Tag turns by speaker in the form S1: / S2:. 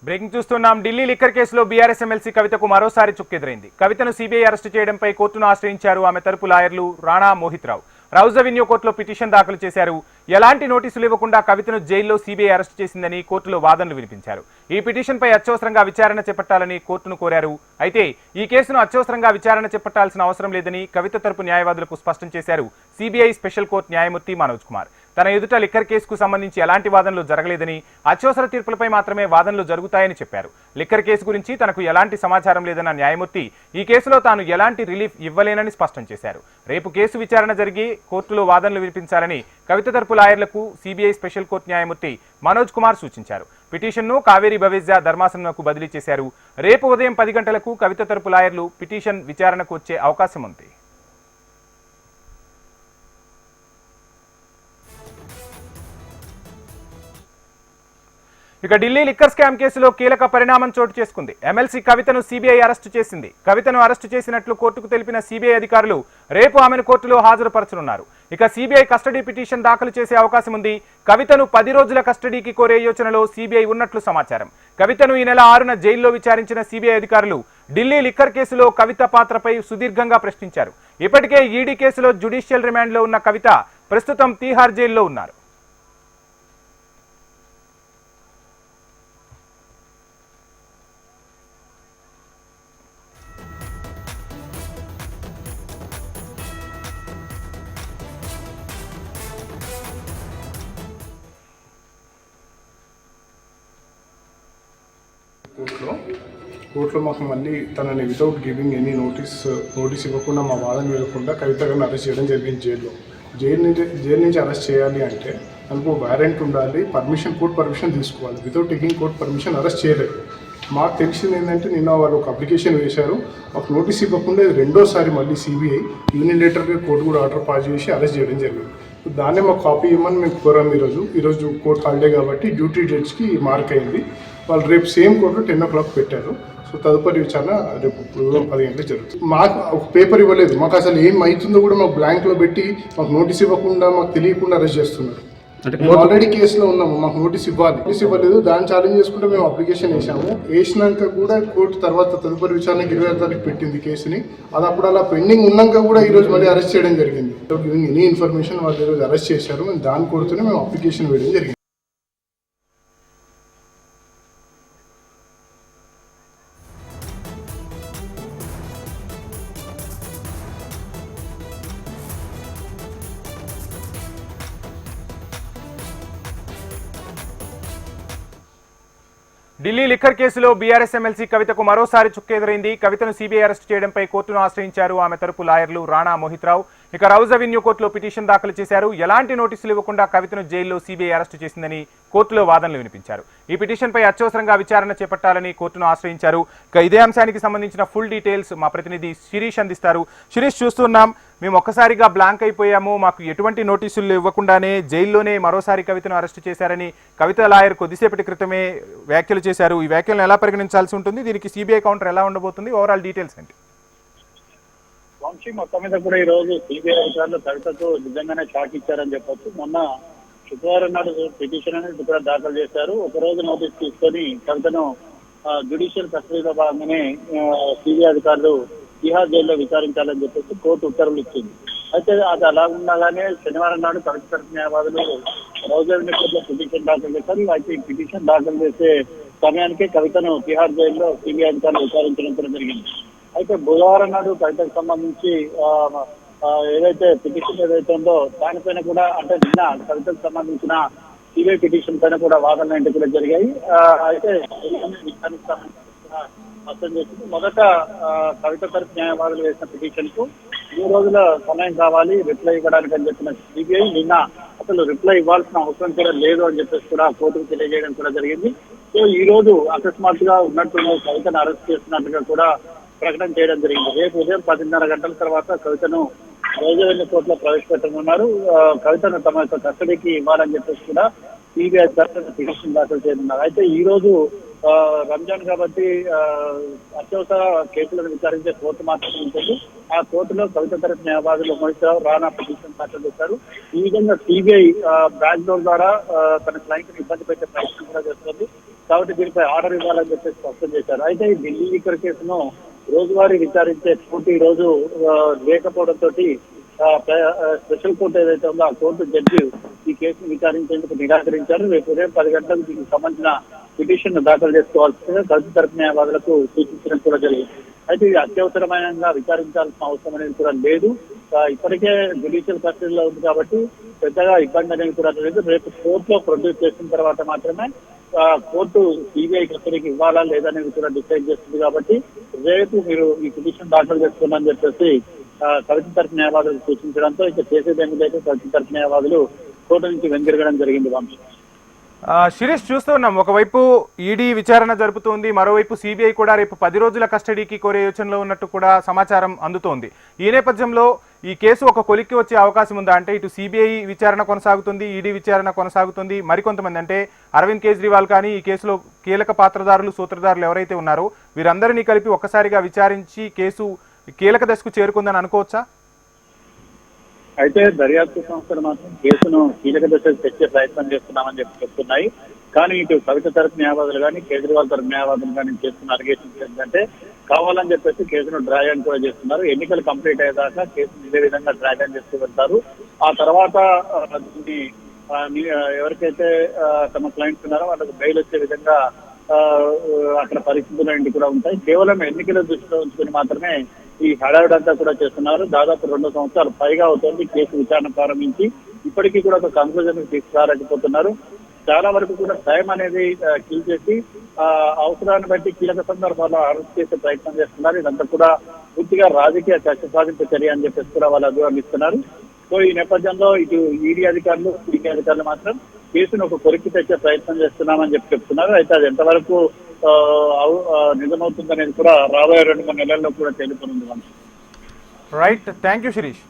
S1: Breaking చూస్తున్నాం. Delhi liquor కేసులో BRS MLC కవితకు మరోసారి చుక్కెదురైంది. కవితను సీబీఐ అరెస్టు చేయడంపై కోర్టును ఆశ్రయించారు ఆమె తరపు లాయర్లు రాణా మోహిత్ రావు. రౌజ్ అవెన్యూ కోర్టులో పిటిషన్ దాఖలు చేశారు. ఎలాంటి నోటీసులు ఇవ్వకుండా కవితను జైల్లో సీబీఐ అరెస్టు చేసిందని కోర్టులో వాదనలు వినిపించారు. ఈ పిటిషన్పై అత్యవసరంగా విచారణ చేపట్టాలని కోర్టును కోరారు. అయితే ఈ కేసును అత్యవసరంగా విచారణ చేపట్టాల్సిన అవసరం లేదని కవిత తరపు న్యాయవాదులకు స్పష్టం చేశారు సీబీఐ స్పెషల్ కోర్టు న్యాయమూర్తి మనోజ్ కుమార్. తన ఎదుట లిక్కర్ కేసుకు సంబంధించి ఎలాంటి వాదనలు జరగలేదని, అత్యవసర తీర్పులపై మాత్రమే వాదనలు జరుగుతాయని చెప్పారు. లిక్కర్ కేసు గురించి తనకు ఎలాంటి సమాచారం లేదన్న న్యాయమూర్తి ఈ కేసులో తాను ఎలాంటి రిలీఫ్ ఇవ్వలేనని స్పష్టం చేశారు. రేపు కేసు విచారణ జరిగి కోర్టులో వాదనలు వినిపించాలని కవిత తరపు లాయర్లకు సీబీఐ స్పెషల్ కోర్టు న్యాయమూర్తి మనోజ్ కుమార్ సూచించారు. పిటిషన్ను కావేరీ బవేజా ధర్మాసనంకు బదిలీ చేశారు. రేపు ఉదయం 10 గంటలకు కవిత తరపు లాయర్లు పిటిషన్ విచారణకు వచ్చే అవకాశం ఉంది. ఇక ఢిల్లీ లిక్కర్ స్కామ్ కేసులో కీలక పరిణామం చోటు చేసుకుంది. ఎమ్మెల్సీ కవితను సీబీఐ అరెస్టు చేసింది. కవితను అరెస్టు చేసినట్లు కోర్టుకు తెలిపిన సీబీఐ అధికారులు రేపు ఆమెను కోర్టులో హాజరుపరచనున్నారు. ఇక సీబీఐ కస్టడీ పిటిషన్ దాఖలు చేసే అవకాశం ఉంది. కవితను 10 రోజుల కస్టడీకి కోరే యోచనలో సీబీఐ ఉన్నట్లు సమాచారం. కవితను ఈ నెల 6న జైల్లో విచారించిన సీబీఐ అధికారులు ఢిల్లీ లిక్కర్ కేసులో కవిత పాత్రపై సుదీర్ఘంగా ప్రశ్నించారు. ఇప్పటికే ఈడీ కేసులో జ్యుడిషియల్ రిమాండ్లో ఉన్న కవిత ప్రస్తుతం తీహార్ జైల్లో ఉన్నారు.
S2: కోర్టులో మాకు మళ్ళీ తనని వితౌట్ గివింగ్ ఎనీ నోటీస్ ఇవ్వకుండా మా వాదన ఇవ్వకుండా కవిత గారిని అరెస్ట్ చేయడం జరిగింది. జైలు నుంచి అరెస్ట్ చేయాలి అంటే మనకు వారెంట్ ఉండాలి, కోర్టు పర్మిషన్ తీసుకోవాలి. Without taking court permission arrest చేయలేదు. మాకు తెలిసింది ఏంటంటే నిన్న వాళ్ళు ఒక అప్లికేషన్ వేశారు, మాకు నోటీస్ ఇవ్వకుండా రెండోసారి మళ్ళీ సిబిఐ యూనిలేటర్గా కోర్టు కూడా ఆర్డర్ పాస్ చేసి అరెస్ట్ చేయడం జరిగింది. దాన్నే మాకు కాపీ ఇవ్వమని మేము కోరాం. ఈరోజు కోర్టు హాలిడే కాబట్టి డ్యూటీ డేట్స్కి మార్క్ అయింది. వాళ్ళు రేపు సేమ్ కోర్టులో 10 o'clock పెట్టారు. సో తదుపరి విచారణ రేపు ఉదయం 10 గంటలకు జరుగుతుంది. మాకు ఒక పేపర్ ఇవ్వలేదు, మాకు అసలు ఏం అవుతుందో కూడా మాకు బ్లాంక్లో పెట్టి మాకు నోటీస్ ఇవ్వకుండా మాకు తెలియకుండా అరెస్ట్ చేస్తున్నారు. మేము ఆల్రెడీ కేసులో ఉన్నాము, మాకు నోటీస్ ఇవ్వలేదు. దాన్ని ఛాలెంజ్ చేసుకుంటే మేము అప్లికేషన్ వేసినాక కూడా కోర్టు తర్వాత తదుపరి విచారణకి 26వ తారీఖు పెట్టింది కేసుని. అది అప్పుడు అలా పెండింగ్ ఉన్నాక కూడా ఈరోజు మళ్ళీ అరెస్ట్ చేయడం జరిగింది. ఎనీ ఇన్ఫర్మేషన్ వాళ్ళు ఈరోజు అరెస్ట్ చేశారు. మేము దాని కోరుతూనే మేము అప్లికేషన్ వేయడం జరిగింది.
S1: ఢిల్లీ లిక్కర్ కేసులో బీఆర్ఎస్ ఎమ్మెల్సీ కవితకు మరోసారి చుక్కెదురైంది. కవితను సీబీఐ అరెస్టు చేయడంపై కోర్టును ఆశ్రయించారు ఆమె తరపు లాయర్లు రాణా మోహిత్ రావు. ఇక రౌజ్ అవెన్యూ కోర్టులో పిటిషన్ దాఖలు చేశారు. ఎలాంటి నోటీసులు ఇవ్వకుండా కవితను జైల్లో సీబీఐ అరెస్టు చేసిందని కోర్టులో వాదనలు వినిపించారు. ఈ పిటిషన్పై అత్యవసరంగా విచారణ చేపట్టాలని కోర్టును ఆశ్రయించారు. ఇక ఇదే అంశానికి సంబంధించిన ఫుల్ డీటెయిల్స్ మా ప్రతినిధి శిరీష్ అందిస్తారు. శిరీష్, చూస్తున్నాం, మేము ఒక్కసారిగా బ్లాంక్ అయిపోయాము, మాకు ఎటువంటి నోటీసులు ఇవ్వకుండానే జైల్లోనే మరోసారి కవితను అరెస్టు చేశారని కవిత లాయర్ కొద్దిసేపటి క్రితమే వ్యాఖ్యలు చేశారు. ఈ వ్యాఖ్యలను ఎలా పరిగణించాల్సి ఉంటుంది? దీనికి సీబీఐ కౌంటర్ ఎలా ఉండబోతుంది? ఓవరాల్ డీటెయిల్స్ ఏంటి?
S3: వంశీ, మొత్తం మీద కూడా ఈ రోజు సిబిఐ అధికారులు కవితకు నిజంగానే షాక్ ఇచ్చారని చెప్పొచ్చు. మొన్న శుక్రవారం నాడు పిటిషన్ అనేది కూడా దాఖలు చేశారు. ఒక రోజు నోటీస్ తీసుకొని కవితను జ్యుడిషియల్ కస్టడీలో భాగంగానే సిబిఐ అధికారులు తిహార్ జైల్లో విచారించాలని చెప్పేసి కోర్టు ఉత్తర్వులు ఇచ్చింది. అయితే అది అలా ఉండగానే శనివారం నాడు కవిత తరపు న్యాయవాదులు రౌజ్ అవెన్యూ కోర్టులో పిటిషన్ దాఖలు చేశారు. అయితే ఈ పిటిషన్ దాఖలు చేసే సమయానికే కవితను తిహార్ జైల్లో సిబిఐ అధికారులు విచారించడం కూడా జరిగింది. అయితే బుధవారం నాడు కవితకు సంబంధించి ఏదైతే పిటిషన్ ఏదైతే ఉందో దానిపైన కూడా, అంటే నిన్న కవితకు సంబంధించిన సిబిఐ పిటిషన్ పైన కూడా వాదనలు ఏంటి కూడా జరిగాయి. అయితే అర్థం చేసింది. మొదట కవిత తరపు న్యాయవాదులు వేసిన పిటిషన్ కు 3 రోజుల సమయం కావాలి రిప్లై ఇవ్వడానికి అని చెప్పిన సిబిఐ నిన్న అసలు రిప్లై ఇవ్వాల్సిన అవసరం కూడా లేదు అని చెప్పేసి కూడా కోర్టుకు తెలియజేయడం కూడా జరిగింది. సో ఈ రోజు అకస్మాత్తుగా ఉన్నట్టు కవితను అరెస్ట్ చేస్తున్నట్టుగా కూడా ప్రకటన చేయడం జరిగింది. రేపు ఉదయం 10:30 గంటల తర్వాత కవితను రౌజ్ అవెన్యూ కోర్టులో ప్రవేశపెట్టనున్నారు. కవితను తమ యొక్క కస్టడీకి ఇవ్వాలని చెప్పేసి కూడా సిబిఐ పిటిషన్ దాఖలు చేయనున్నారు. అయితే ఈ రోజు రంజాన్ కాబట్టి అత్యవసర కేసులను విచారించే కోర్టు మాత్రమే ఉంటుంది. ఆ కోర్టులో కవిత తరపు న్యాయవాదులు మోహిత్ రావు, రాణా పిటిషన్ దాఖలు చేశారు. ఈ విధంగా సిబిఐ బ్యాక్ డోర్ ద్వారా తన క్లయింట్ ని ఇబ్బంది పెట్టే ప్రయత్నం కూడా చేస్తుంది. కాబట్టి దీనిపై ఆర్డర్ ఇవ్వాలని చెప్పేసి స్పష్టం చేశారు. అయితే ఈ ఢిల్లీ లిక్కర్ కేసును రోజువారీ విచారించే కోర్టు ఈ రోజు లేకపోవడంతో స్పెషల్ కోర్టు ఏదైతే ఉందో ఆ కోర్టు జడ్జి ఈ కేసును విచారించేందుకు నిరాకరించారు. రేపు ఉదయం 10 గంటలకు దీనికి సంబంధించిన పిటిషన్ దాఖలు చేసుకోవాల్సిందిగా కవిత తరపు న్యాయవాదులకు సూచించడం కూడా జరిగింది. అయితే ఇది అత్యవసరమైనగా విచారించాల్సిన అవసరం అనేది కూడా లేదు. ఇప్పటికే జ్యుడిషియల్ కస్టడీలో ఉంది కాబట్టి పెద్దగా ఇబ్బంది అనేది కూడా లేదు. రేపు కోర్టులో ప్రొడ్యూస్ చేసిన తర్వాత మాత్రమే కోర్టు సిబిఐ కస్టడీకి ఇవ్వాలా లేదనేది కూడా డిసైడ్ చేస్తుంది. కాబట్టి రేపు మీరు ఈ పిటిషన్ దాఖలు చేసుకోమని చెప్పేసి కవిత తరపు న్యాయవాదులు సూచించడంతో ఇక చేసేది ఏమి లేదు. కవిత తరపు న్యాయవాదులు కోర్టు నుంచి వెనుదిరగడం జరిగింది. వంశీ,
S1: శిరీష్, చూస్తూ ఉన్నాం, ఒకవైపు ఈడీ విచారణ జరుపుతోంది, మరోవైపు సిబిఐ కూడా రేపు 10 రోజుల కస్టడీకి కోరే యోచనలో ఉన్నట్టు కూడా సమాచారం అందుతోంది. ఈ నేపథ్యంలో ఈ కేసు ఒక కొలిక్కి వచ్చే అవకాశం ఉందా? అంటే ఇటు సిబిఐ విచారణ కొనసాగుతుంది, ఈడీ విచారణ కొనసాగుతుంది, మరికొంతమంది అంటే అరవింద్ కేజ్రీవాల్ కానీ ఈ కేసులో కీలక పాత్రధారులు సూత్రధారులు ఎవరైతే ఉన్నారో వీరందరినీ కలిపి ఒక్కసారిగా విచారించి కేసు కీలక దశకు చేరుకుందని అనుకోవచ్చా?
S3: అయితే దర్యాప్తు సంస్థలు మాత్రం కేసును కీలక దశకు తెచ్చే ప్రయత్నం చేస్తున్నామని చెప్తున్నాయి. కానీ ఇటు కవిత తరపు న్యాయవాదులు కానీ కేజ్రీవాల్ తరపు న్యాయవాదులు కానీ చేస్తున్న అలిగేషన్స్ ఏంటంటే కావాలని చెప్పేసి కేసును డ్రాగన్ కూడా చేస్తున్నారు. ఎన్నికలు కంప్లీట్ అయ్యేదాకా కేసును ఇదే విధంగా డ్రాగన్ చేస్తూ వెళ్తారు. ఆ తర్వాత ఎవరికైతే తమ క్లయింట్స్ ఉన్నారో వాళ్ళకి బెయిల్ వచ్చే విధంగా అక్కడ పరిస్థితులు ఏంటి కూడా ఉంటాయి. కేవలం ఎన్నికల దృష్టిలో ఉంచుకుని మాత్రమే ఈ హడావిడంతా కూడా చేస్తున్నారు. దాదాపు 2 సంవత్సరాలు పైగా అవుతుంది కేసు విచారణ ప్రారంభించి. ఇప్పటికీ కూడా ఒక కంక్లూజన్ తీసుకురాలేకపోతున్నారు. చాలా వరకు కూడా టైం అనేది కిల్ చేసి అవసరాన్ని బట్టి కీలక సందర్భాల్లో అరెస్ట్ చేసే ప్రయత్నం చేస్తున్నారు. ఇదంతా కూడా పూర్తిగా రాజకీయ కక్ష సాధింపు చర్య అని చెప్పేసి కూడా వాళ్ళు అభివర్ణిస్తున్నారు. సో ఈ నేపథ్యంలో ఇటు ఈడీ అధికారులు సిబిఐ అధికారులు మాత్రం కేసును ఒక కొరికి తెచ్చే ప్రయత్నం చేస్తున్నామని చెప్తున్నారు. అయితే అది ఎంతవరకు నిజమవుతుందనేది కూడా రాబోయే 2-3 నెలల్లో కూడా తేలిపోనుంది.
S1: Right, thank you Sirish.